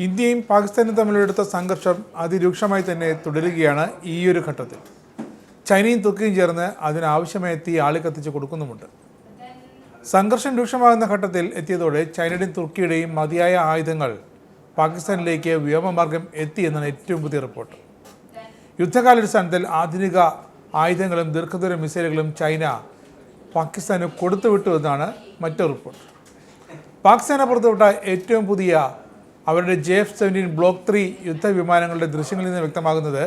ഇന്ത്യയും പാകിസ്ഥാനും തമ്മിലെടുത്ത സംഘർഷം അതിരൂക്ഷമായി തന്നെ തുടരുകയാണ് ഈയൊരു ഘട്ടത്തിൽ. ചൈനയും തുർക്കിയും ചേർന്ന് അതിനാവശ്യമായ തീ ആളിക്കത്തിച്ച് കൊടുക്കുന്നുമുണ്ട്. സംഘർഷം രൂക്ഷമാകുന്ന ഘട്ടത്തിൽ എത്തിയതോടെ ചൈനയുടെയും തുർക്കിയുടെയും മതിയായ ആയുധങ്ങൾ പാകിസ്ഥാനിലേക്ക് വ്യോമമാർഗം എത്തിയെന്നാണ് ഏറ്റവും പുതിയ റിപ്പോർട്ട്. യുദ്ധകാലാടിസ്ഥാനത്തിൽ ആധുനിക ആയുധങ്ങളും ദീർഘദൂര മിസൈലുകളും ചൈന പാകിസ്ഥാന് കൊടുത്തുവിട്ടു എന്നാണ് മറ്റൊരു റിപ്പോർട്ട്. പാകിസ്ഥാനെ പുറത്തുവിട്ട ഏറ്റവും പുതിയ അവരുടെ JF-17 ബ്ലോക്ക് 3 യുദ്ധവിമാനങ്ങളുടെ ദൃശ്യങ്ങളിൽ നിന്ന് വ്യക്തമാകുന്നത്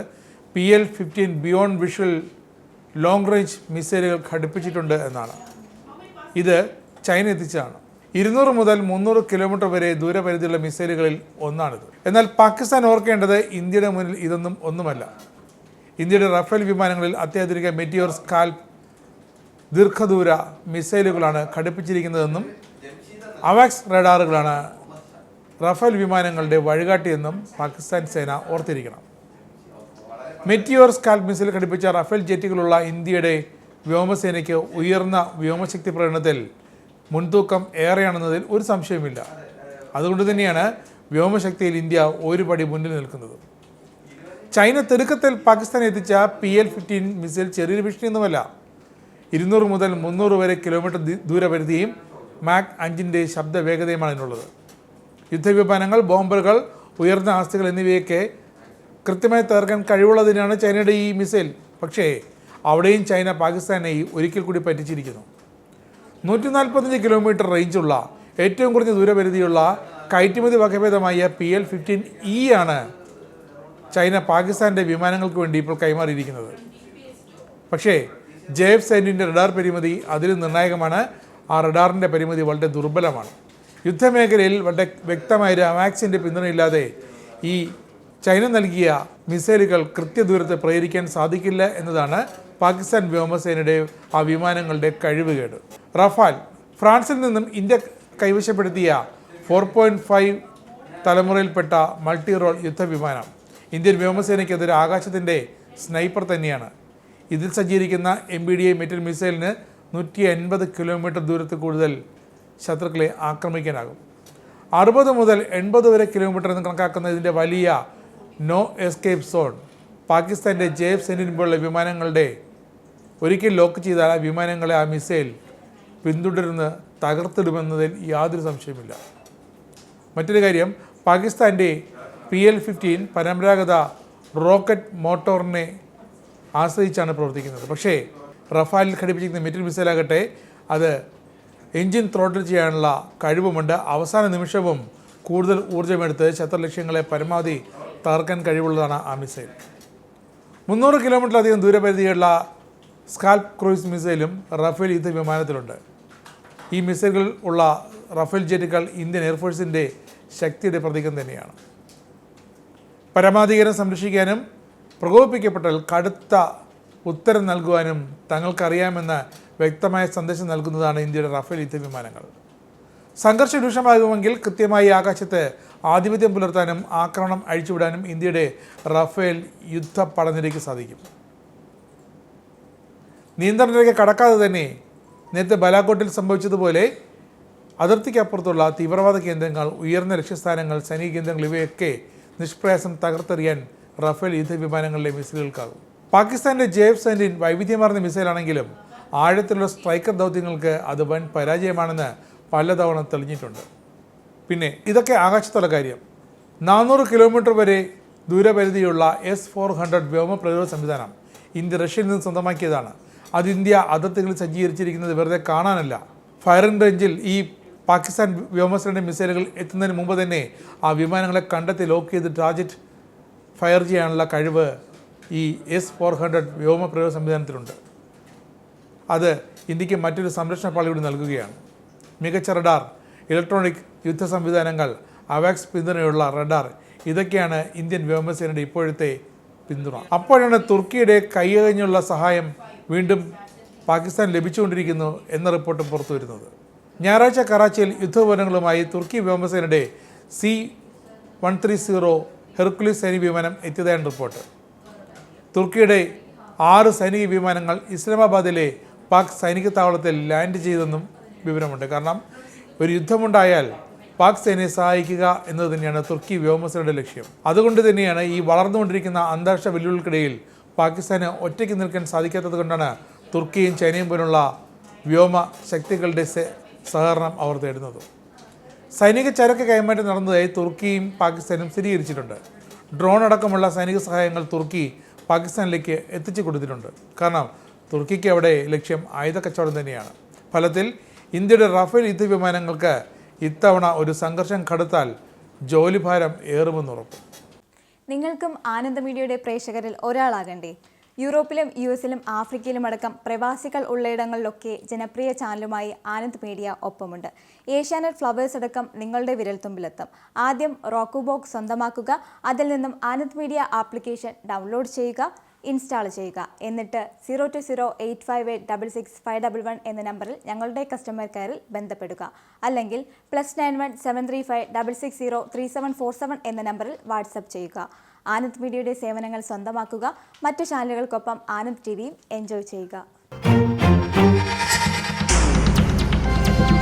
PL-15 beyond visual long range മിസൈലുകൾ ഘടിപ്പിച്ചിട്ടുണ്ട് എന്നാണ്. ഇത് ചൈന എത്തിച്ചതാണ്. 200 മുതൽ 300 കിലോമീറ്റർ വരെ ദൂരപരിധിയുള്ള മിസൈലുകളിൽ ഒന്നാണിത്. എന്നാൽ പാകിസ്ഥാൻ ഓർക്കേണ്ടത് ഇന്ത്യയുടെ മുന്നിൽ ഇതൊന്നും ഒന്നുമല്ല. ഇന്ത്യയുടെ റഫേൽ വിമാനങ്ങളിൽ അത്യാധുനിക മെറ്റിയോർ സ്കാൽപ് ദീർഘദൂര മിസൈലുകളാണ് ഘടിപ്പിച്ചിരിക്കുന്നതെന്നും അവാക്സ് റഡാറുകളാണ് റഫേൽ വിമാനങ്ങളുടെ വഴികാട്ടിയെന്നും പാകിസ്ഥാൻ സേന ഓർത്തിരിക്കണം. മെറ്റിയോർ സ്കാൽപ് മിസൈൽ ഘടിപ്പിച്ച റഫേൽ ജെറ്റുകളുള്ള ഇന്ത്യയുടെ വ്യോമസേനയ്ക്ക് ഉയർന്ന വ്യോമശക്തി പ്രകടനത്തിൽ മുൻതൂക്കം ഏറെയാണെന്നതിൽ ഒരു സംശയവുമില്ല. അതുകൊണ്ട് തന്നെയാണ് വ്യോമശക്തിയിൽ ഇന്ത്യ ഒരു പടി മുന്നിൽ നിൽക്കുന്നത്. ചൈന തിടുക്കത്തിൽ പാകിസ്ഥാൻ എത്തിച്ച PL-15 മിസൈൽ ചെറിയൊരു ഭീഷണിയൊന്നുമല്ല. 200 മുതൽ 300 വരെ കിലോമീറ്റർ ദൂരപരിധിയും മാക് 5 ശബ്ദ വേഗതയുമാണ് ഇതിനുള്ളത്. യുദ്ധവിമാനങ്ങൾ, ബോംബറുകൾ, ഉയർന്ന ആസ്തികൾ എന്നിവയൊക്കെ കൃത്യമായി തകർക്കാൻ കഴിവുള്ളതിനാണ് ചൈനയുടെ ഈ മിസൈൽ. പക്ഷേ അവിടെയും ചൈന പാകിസ്ഥാനെ ഒരിക്കൽ കൂടി പറ്റിച്ചിരിക്കുന്നു. 145 കിലോമീറ്റർ റേഞ്ചുള്ള ഏറ്റവും കുറഞ്ഞ ദൂരപരിധിയുള്ള കയറ്റുമതി വകഭേദമായ PL-15E ആണ് ചൈന പാകിസ്ഥാൻ്റെ വിമാനങ്ങൾക്ക് വേണ്ടി ഇപ്പോൾ കൈമാറിയിരിക്കുന്നത്. പക്ഷേ JF-17 റഡാർ പരിമിതി അതിലും നിർണായകമാണ്. ആ റഡാറിൻ്റെ പരിമിതി വളരെ ദുർബലമാണ്. യുദ്ധമേഖലയിൽ വളരെ വ്യക്തമായ അവാക്സിൻ്റെ പിന്തുണയില്ലാതെ ഈ ചൈന നൽകിയ മിസൈലുകൾ കൃത്യദൂരത്ത് പ്രയോഗിക്കാൻ സാധിക്കില്ല എന്നതാണ് പാകിസ്ഥാൻ വ്യോമസേനയുടെ ആ വിമാനങ്ങളുടെ കഴിവുകേട്. റഫാൽ ഫ്രാൻസിൽ നിന്നും ഇന്ത്യ കൈവശപ്പെടുത്തിയ 4.5 തലമുറയിൽപ്പെട്ട മൾട്ടി റോൾ യുദ്ധവിമാനം ഇന്ത്യൻ വ്യോമസേനയ്ക്ക് അതൊരു ആകാശത്തിൻ്റെ സ്നൈപ്പർ തന്നെയാണ്. ഇതിൽ സജ്ജീകരിക്കുന്ന MBDA മെറ്റൽ മിസൈലിന് 150 കിലോമീറ്റർ ദൂരത്ത് കൂടുതൽ ശത്രുക്കളെ ആക്രമിക്കാനാകും. 60 മുതൽ 80 വരെ കിലോമീറ്റർ എന്ന് കണക്കാക്കുന്ന ഇതിൻ്റെ വലിയ നോ എസ്കേപ്പ് സോൺ പാകിസ്ഥാൻ്റെ JF-17 പോലുള്ള വിമാനങ്ങളുടെ ഒരിക്കൽ ലോക്ക് ചെയ്താൽ ആ വിമാനങ്ങളെ ആ മിസൈൽ പിന്തുടരുന്ന് തകർത്തിടുമെന്നതിൽ യാതൊരു സംശയമില്ല. മറ്റൊരു കാര്യം, പാകിസ്ഥാൻ്റെ PL-15 പരമ്പരാഗത റോക്കറ്റ് മോട്ടോറിനെ ആശ്രയിച്ചാണ് പ്രവർത്തിക്കുന്നത്. പക്ഷേ റഫാലിൽ ഘടിപ്പിച്ചിരിക്കുന്ന മെറ്റൽ മിസൈലാകട്ടെ അത് എൻജിൻ ത്രോട്ടിൽ ചെയ്യാനുള്ള കഴിവുമുണ്ട്. അവസാന നിമിഷവും കൂടുതൽ ഊർജ്ജമെടുത്ത് ശത്രുലക്ഷ്യങ്ങളെ പരമാവധി തകർക്കാൻ കഴിവുള്ളതാണ് ആ മിസൈൽ. 300 കിലോമീറ്ററിലധികം ദൂരപരിധിയുള്ള സ്കാൽപ് ക്രൂയിസ് മിസൈലും റഫേൽ യുദ്ധവിമാനത്തിലുണ്ട്. ഈ മിസൈലുകൾ ഉള്ള റഫേൽ ജെറ്റുകൾ ഇന്ത്യൻ എയർഫോഴ്സിൻ്റെ ശക്തിയുടെ പ്രതീകം തന്നെയാണ്. പരമാധികാരം സംരക്ഷിക്കാനും പ്രകോപിപ്പിക്കപ്പെട്ടാൽ കടുത്ത ഉത്തരം നൽകുവാനും തങ്ങൾക്കറിയാമെന്ന വ്യക്തമായ സന്ദേശം നൽകുന്നതാണ് ഇന്ത്യയുടെ റഫേൽ യുദ്ധവിമാനങ്ങൾ. സംഘർഷം രൂക്ഷമാകുമെങ്കിൽ കൃത്യമായി ആകാശത്ത് ആധിപത്യം പുലർത്താനും ആക്രമണം അഴിച്ചുവിടാനും ഇന്ത്യയുടെ റഫേൽ യുദ്ധ പടനിരയ്ക്ക് സാധിക്കും. നിയന്ത്രണരേഖ കടക്കാതെ തന്നെ നേരത്തെ ബലാക്കോട്ടിൽ സംഭവിച്ചതുപോലെ അതിർത്തിക്കപ്പുറത്തുള്ള തീവ്രവാദ കേന്ദ്രങ്ങൾ, ഉയർന്ന ലക്ഷ്യസ്ഥാനങ്ങൾ, സൈനിക കേന്ദ്രങ്ങൾ ഇവയൊക്കെ നിഷ്പ്രയാസം തകർത്തെറിയാൻ റഫേൽ യുദ്ധവിമാനങ്ങളിലെ മിസൈലുകൾക്കാകും. പാകിസ്ഥാൻ്റെ JF-17 വൈവിധ്യമാർന്ന മിസൈലാണെങ്കിലും ആഴത്തിലുള്ള സ്ട്രൈക്കർ ദൗത്യങ്ങൾക്ക് അത് വൻ പരാജയമാണെന്ന് പലതവണ തെളിഞ്ഞിട്ടുണ്ട്. പിന്നെ ഇതൊക്കെ ആകാശത്തുള്ള കാര്യം. 400 കിലോമീറ്റർ വരെ ദൂരപരിധിയുള്ള S-400 വ്യോമ പ്രതിരോധ സംവിധാനം ഇന്ത്യ റഷ്യയിൽ നിന്ന് സ്വന്തമാക്കിയതാണ്. അത് ഇന്ത്യ അതിർത്തികളിൽ സജ്ജീകരിച്ചിരിക്കുന്നത് വെറുതെ കാണാനല്ല. ഫയറിംഗ് റേഞ്ചിൽ ഈ പാകിസ്ഥാൻ വ്യോമസേനയുടെ മിസൈലുകൾ എത്തുന്നതിന് മുമ്പ് തന്നെ ആ വിമാനങ്ങളെ കണ്ടെത്തി ലോക്ക് ചെയ്ത് ടാർജറ്റ് ഫയർ ചെയ്യാനുള്ള കഴിവ് ഈ S-400 വ്യോമ പ്രതിരോധ സംവിധാനത്തിലുണ്ട്. അത് ഇന്ത്യക്ക് മറ്റൊരു സംരക്ഷണ പാളി കൂടി നൽകുകയാണ്. മികച്ച റഡാർ, ഇലക്ട്രോണിക് യുദ്ധ സംവിധാനങ്ങൾ, അവാക്സ് പിന്തുണയുള്ള റഡാർ, ഇതൊക്കെയാണ് ഇന്ത്യൻ വ്യോമസേനയുടെ ഇപ്പോഴത്തെ പിന്തുണ. അപ്പോഴാണ് തുർക്കിയുടെ കൈകഴിഞ്ഞുള്ള സഹായം വീണ്ടും പാകിസ്ഥാൻ ലഭിച്ചുകൊണ്ടിരിക്കുന്നു എന്ന റിപ്പോർട്ട് പുറത്തു വരുന്നത്. ഞായറാഴ്ച കറാച്ചിയിൽ യുദ്ധോപകരണങ്ങളുമായി തുർക്കി വ്യോമസേനയുടെ C-130 ഹെർക്കുലിസ് സൈനിക വിമാനം എത്തിയതായാണ് റിപ്പോർട്ട്. തുർക്കിയുടെ 6 സൈനിക വിമാനങ്ങൾ ഇസ്ലാമാബാദിലെ പാക് സൈനിക താവളത്തിൽ ലാൻഡ് ചെയ്തെന്നും വിവരമുണ്ട്. കാരണം ഒരു യുദ്ധമുണ്ടായാൽ പാക് സേനയെ സഹായിക്കുക എന്നത് തന്നെയാണ് തുർക്കി വ്യോമസേനയുടെ ലക്ഷ്യം. അതുകൊണ്ട് തന്നെയാണ് ഈ വളർന്നുകൊണ്ടിരിക്കുന്ന അന്താരാഷ്ട്ര വെല്ലുവിളിക്കിടയിൽ പാകിസ്ഥാന് ഒറ്റയ്ക്ക് നിൽക്കാൻ സാധിക്കാത്തത് കൊണ്ടാണ് തുർക്കിയും ചൈനയും പോലുള്ള വ്യോമ ശക്തികളുടെ സഹകരണം അവർ തേടുന്നത്. സൈനിക ചരക്ക് കൈമാറ്റം നടന്നതായി തുർക്കിയും പാകിസ്ഥാനും സ്ഥിരീകരിച്ചിട്ടുണ്ട്. ഡ്രോൺ അടക്കമുള്ള സൈനിക സഹായങ്ങൾ തുർക്കി പാകിസ്ഥാനിലേക്ക് എത്തിച്ചു കൊടുത്തിട്ടുണ്ട്. കാരണം തുർക്കിക്ക് അവിടെ ലക്ഷ്യം ആയുധ കച്ചവടം തന്നെയാണ്. ഫലത്തിൽ ഇന്ത്യയുടെ റഫേൽ യുദ്ധവിമാനങ്ങൾക്ക് ഇത്തവണ ഒരു സംഘർഷം കടുത്താൽ ജോലിഭാരം ഏറുമെന്നുറപ്പ്. നിങ്ങൾക്കും ആനന്ദ മീഡിയയുടെ പ്രേക്ഷകരിൽ ഒരാളാകണ്ടേ? യൂറോപ്പിലും US-ലും ആഫ്രിക്കയിലും അടക്കം പ്രവാസികൾ ഉള്ളയിടങ്ങളിലൊക്കെ ജനപ്രിയ ചാനലുമായി ആനന്ദ് മീഡിയ ഒപ്പമുണ്ട്. ഏഷ്യാനെറ്റ് ഫ്ലവേഴ്സ് അടക്കം നിങ്ങളുടെ വിരൽത്തുമ്പിലെത്തും. ആദ്യം റോക്കു ബോക്സ് സ്വന്തമാക്കുക. അതിൽ നിന്നും ആനന്ദ് മീഡിയ ആപ്ലിക്കേഷൻ ഡൗൺലോഡ് ചെയ്യുക, ഇൻസ്റ്റാൾ ചെയ്യുക. എന്നിട്ട് 02085866511 എന്ന നമ്പറിൽ ഞങ്ങളുടെ കസ്റ്റമർ കെയറിൽ ബന്ധപ്പെടുക. അല്ലെങ്കിൽ +91 735 660 3747 എന്ന നമ്പറിൽ വാട്സപ്പ് ചെയ്യുക. ആനന്ദ് മീഡിയയുടെ സേവനങ്ങൾ സ്വന്തമാക്കുക. മറ്റു ചാനലുകൾക്കൊപ്പം ആനന്ദ് TVയും എൻജോയ് ചെയ്യുക.